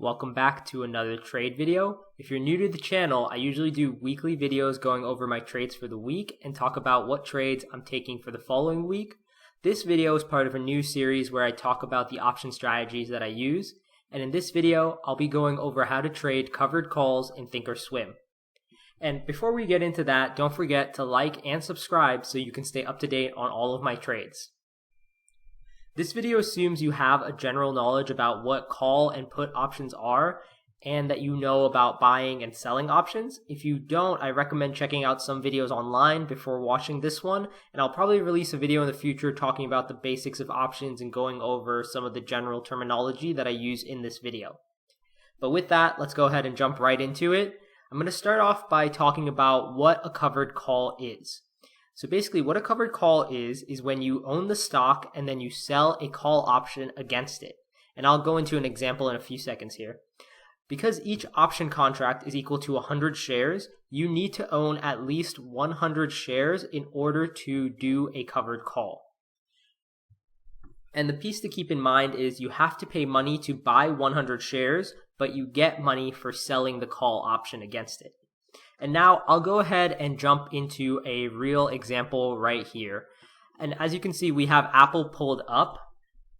Welcome back to another trade video. If you're new to the channel, I usually do weekly videos going over my trades for the week and talk about what trades I'm taking for the following week. This video is part of a new series where I talk about the option strategies that I use, and in this video, I'll be going over how to trade covered calls in Thinkorswim. And before we get into that, don't forget to like and subscribe so you can stay up to date on all of my trades. This video assumes you have a general knowledge about what call and put options are and that you know about buying and selling options. If you don't, I recommend checking out some videos online before watching this one, and I'll probably release a video in the future talking about the basics of options and going over some of the general terminology that I use in this video. But with that, let's go ahead and jump right into it. I'm going to start off by talking about what a covered call is. So basically what a covered call is when you own the stock and then you sell a call option against it. And I'll go into an example in a few seconds here. Because each option contract is equal to 100 shares, you need to own at least 100 shares in order to do a covered call. And the piece to keep in mind is you have to pay money to buy 100 shares, but you get money for selling the call option against it. And now I'll go ahead and jump into a real example right here. And as you can see, we have Apple pulled up.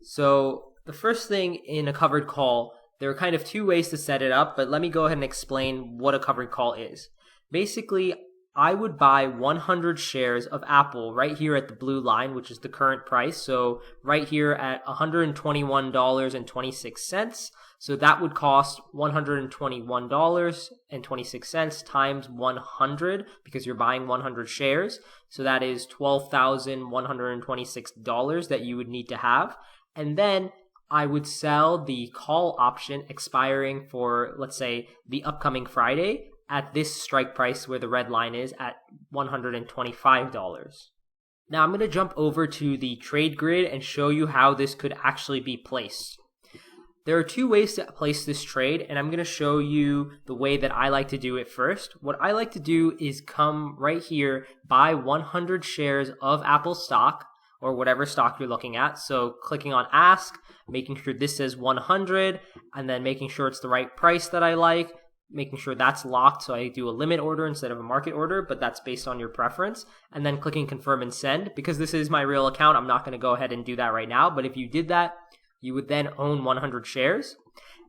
So the first thing in a covered call, there are kind of two ways to set it up, but let me go ahead and explain what a covered call is. Basically, I would buy 100 shares of Apple right here at the blue line, which is the current price. So right here at $121.26. So that would cost $121.26 times 100 because you're buying 100 shares. So that is $12,126 that you would need to have. And then I would sell the call option expiring for, let's say, the upcoming Friday at this strike price where the red line is at $125. Now I'm going to jump over to the trade grid and show you how this could actually be placed. There are two ways to place this trade, and I'm going to show you the way that I like to do it first. What I like to do is come right here, buy 100 shares of Apple stock, or whatever stock you're looking at. So clicking on ask, making sure this says 100, and then making sure it's the right price that I like, making sure that's locked, so I do a limit order instead of a market order, but that's based on your preference, and then clicking confirm and send. Because this is my real account, I'm not going to go ahead and do that right now, but if you did that, you would then own 100 shares.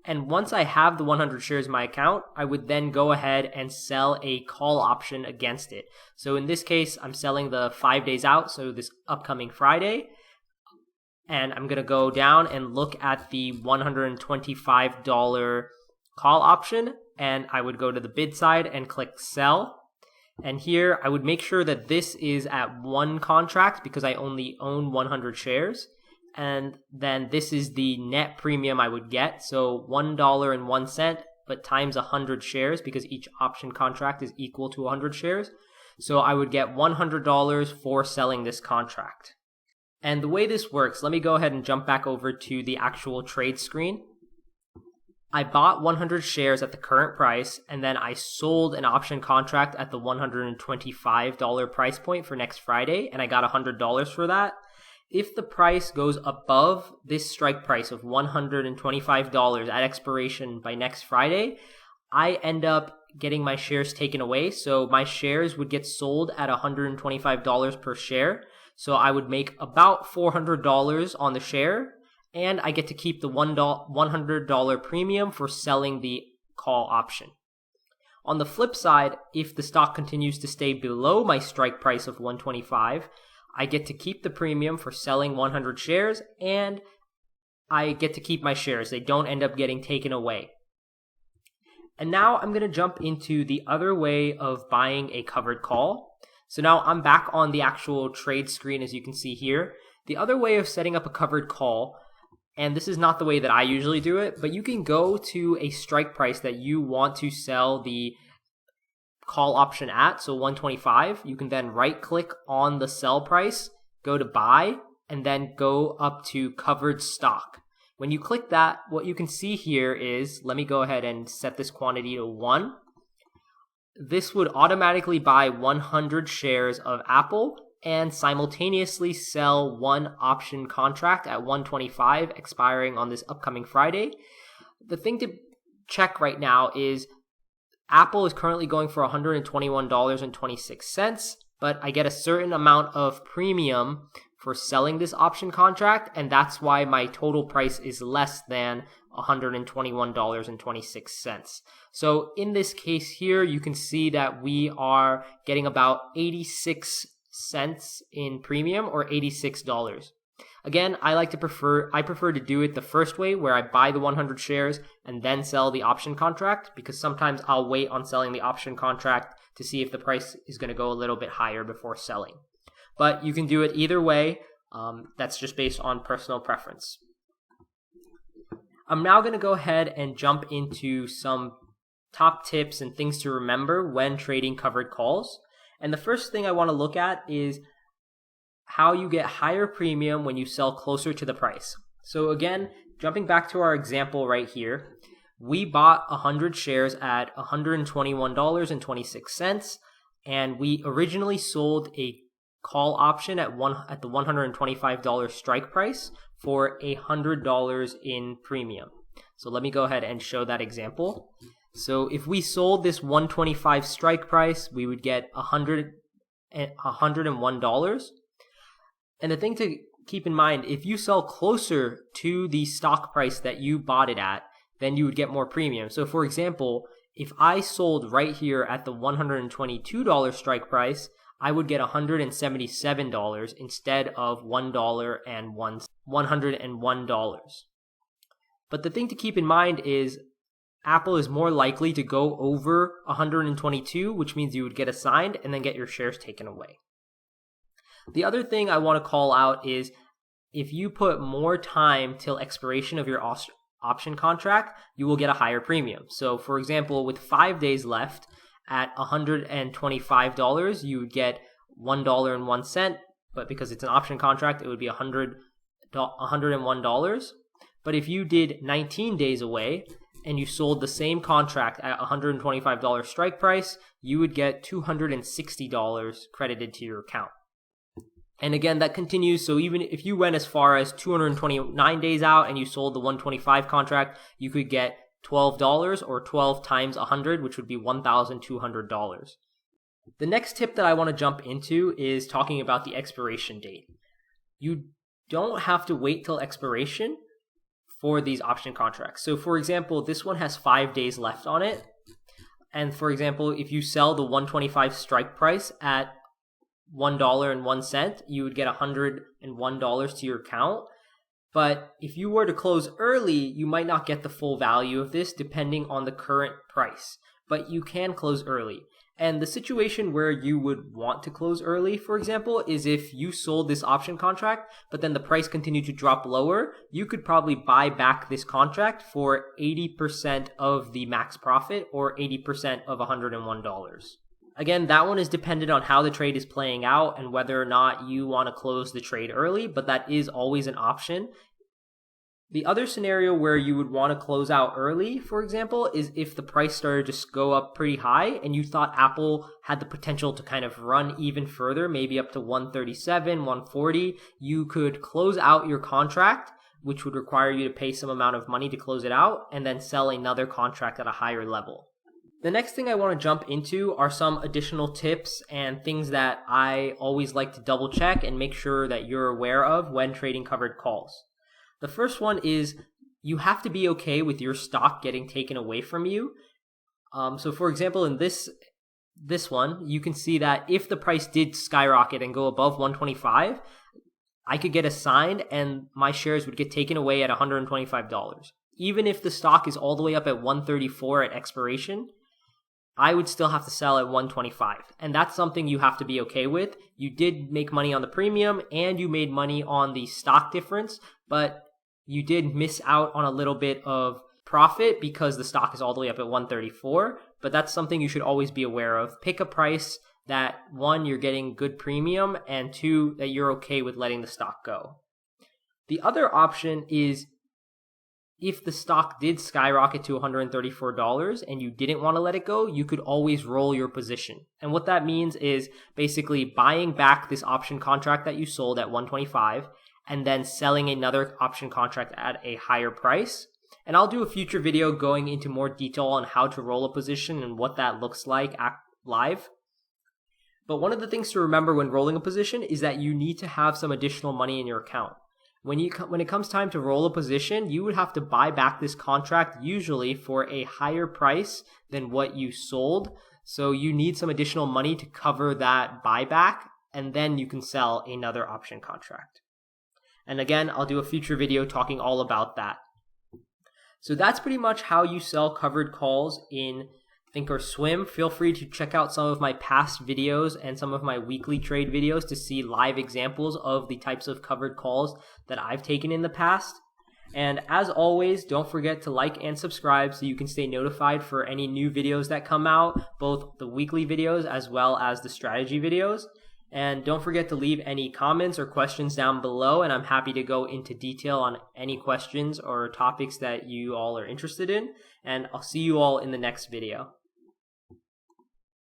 And once I have the 100 shares in my account, I would then go ahead and sell a call option against it. So in this case, I'm selling the 5 days out, so this upcoming Friday. And I'm going to go down and look at the $125 call option, and I would go to the bid side and click sell. And here I would make sure that this is at one contract because I only own 100 shares. And then this is the net premium I would get. So $1.01, but times 100 shares because each option contract is equal to 100 shares. So I would get $100 for selling this contract. And the way this works, let me go ahead and jump back over to the actual trade screen. I bought 100 shares at the current price, and then I sold an option contract at the $125 price point for next Friday, and I got $100 for that. If the price goes above this strike price of $125 at expiration by next Friday, I end up getting my shares taken away. So my shares would get sold at $125 per share. So I would make about $400 on the share, and I get to keep the $100 premium for selling the call option. On the flip side, if the stock continues to stay below my strike price of $125, I get to keep the premium for selling 100 shares, and I get to keep my shares. They don't end up getting taken away. And now I'm going to jump into the other way of buying a covered call. So now I'm back on the actual trade screen, as you can see here. The other way of setting up a covered call, and this is not the way that I usually do it, but you can go to a strike price that you want to sell the call option at, so 125. You can then right click on the sell price, go to buy, and then go up to covered stock. When you click that, what you can see here is, let me go ahead and set this quantity to 1. This would automatically buy 100 shares of Apple and simultaneously sell one option contract at 125 expiring on this upcoming Friday. The thing to check right now is Apple is currently going for $121.26, but I get a certain amount of premium for selling this option contract, and that's why my total price is less than $121.26. So in this case here, you can see that we are getting about 86 cents in premium, or $86. Again, I prefer to do it the first way, where I buy the 100 shares and then sell the option contract, because sometimes I'll wait on selling the option contract to see if the price is going to go a little bit higher before selling. But you can do it either way. That's just based on personal preference. I'm now going to go ahead and jump into some top tips and things to remember when trading covered calls. And the first thing I want to look at is how you get higher premium when you sell closer to the price. So again, jumping back to our example right here, we bought 100 shares at $121.26, and we originally sold a call option at the $125 strike price for $100 in premium. So let me go ahead and show that example. So if we sold this 125 strike price, we would get $101. And the thing to keep in mind, if you sell closer to the stock price that you bought it at, then you would get more premium. So for example, if I sold right here at the $122 strike price, I would get $177 instead of $101. But the thing to keep in mind is Apple is more likely to go over 122, which means you would get assigned and then get your shares taken away. The other thing I want to call out is if you put more time till expiration of your option contract, you will get a higher premium. So for example, with 5 days left at $125, you would get $1.01, but because it's an option contract, it would be $101. But if you did 19 days away and you sold the same contract at $125 strike price, you would get $260 credited to your account. And again, that continues. So even if you went as far as 229 days out and you sold the 125 contract, you could get $12 or 12 times 100, which would be $1,200. The next tip that I want to jump into is talking about the expiration date. You don't have to wait till expiration for these option contracts. So for example, this one has 5 days left on it. And for example, if you sell the 125 strike price at $1.01, you would get $101 to your account. But if you were to close early, you might not get the full value of this depending on the current price. But you can close early. And the situation where you would want to close early, for example, is if you sold this option contract, but then the price continued to drop lower, you could probably buy back this contract for 80% of the max profit, or 80% of $101. Again, that one is dependent on how the trade is playing out and whether or not you want to close the trade early, but that is always an option. The other scenario where you would want to close out early, for example, is if the price started to go up pretty high and you thought Apple had the potential to kind of run even further, maybe up to 137, 140, you could close out your contract, which would require you to pay some amount of money to close it out, and then sell another contract at a higher level. The next thing I want to jump into are some additional tips and things that I always like to double check and make sure that you're aware of when trading covered calls. The first one is you have to be okay with your stock getting taken away from you. So for example, in this one, you can see that if the price did skyrocket and go above 125, I could get assigned and my shares would get taken away at $125. Even if the stock is all the way up at 134 at expiration, I would still have to sell at 125. And that's something you have to be okay with. You did make money on the premium and you made money on the stock difference, but you did miss out on a little bit of profit because the stock is all the way up at 134. But that's something you should always be aware of. Pick a price that, one, you're getting good premium, and two, that you're okay with letting the stock go. The other option is if the stock did skyrocket to $134 and you didn't want to let it go, you could always roll your position. And what that means is basically buying back this option contract that you sold at $125 and then selling another option contract at a higher price. And I'll do a future video going into more detail on how to roll a position and what that looks like live. But one of the things to remember when rolling a position is that you need to have some additional money in your account. When it comes time to roll a position, you would have to buy back this contract usually for a higher price than what you sold. So you need some additional money to cover that buyback, and then you can sell another option contract. And again, I'll do a future video talking all about that. So that's pretty much how you sell covered calls in Thinkorswim. Feel free to check out some of my past videos and some of my weekly trade videos to see live examples of the types of covered calls that I've taken in the past. And as always, don't forget to like and subscribe so you can stay notified for any new videos that come out, both the weekly videos as well as the strategy videos. And don't forget to leave any comments or questions down below, and I'm happy to go into detail on any questions or topics that you all are interested in. And I'll see you all in the next video.